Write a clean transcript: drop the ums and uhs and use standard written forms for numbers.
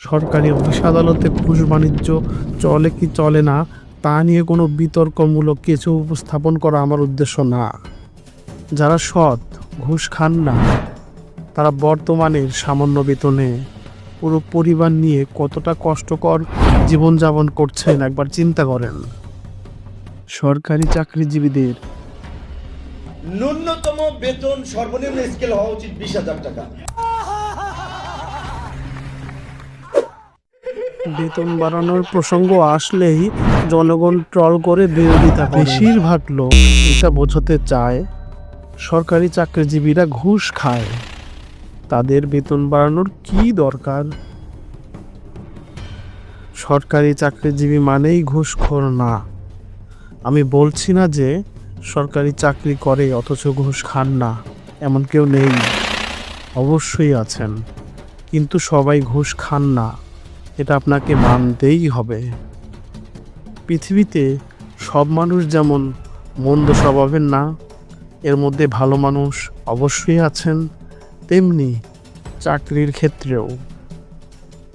সরকারি অফিস আদালতে ঘুষ বাণিজ্য চলে কি চলে না তা নিয়ে কোনো বিতর্কমূলক কিছু উপস্থাপন করা আমার উদ্দেশ্য না। যারা সৎ, ঘুষ খান না, তারা বর্তমানের সামান্য বেতনে পুরো পরিবার নিয়ে কতটা কষ্টকর জীবনযাপন করছেন একবার চিন্তা করেন। সরকারি চাকরিজীবীদের ন্যূনতম বেতন সর্বনিম্ন স্কেল হওয়া উচিত 20,000 টাকা। বেতন বাড়ানোর প্রসঙ্গ আসলেই জনগণ ট্রল করে বিরোধিতা করে। বেশিরভাগ লোক এটা বোঝাতে চায় সরকারি চাকরিজীবীরা ঘুষ খায়, তাদের বেতন বাড়ানোর কি দরকার। সরকারি চাকরিজীবী মানেই ঘুষখোর না। আমি বলছি না যে সরকারি চাকরি করে অথচ ঘুষ খান না, এমন কেউ নেই। অবশ্যই আছেন, কিন্তু সবাই ঘুষ খান না, এটা আপনাকে মানতেই হবে। পৃথিবীতে সব মানুষ যেমন মন্দ স্বভাবের না, এর মধ্যে ভালো মানুষ অবশ্যই আছেন, তেমনি চাকরির ক্ষেত্রেও।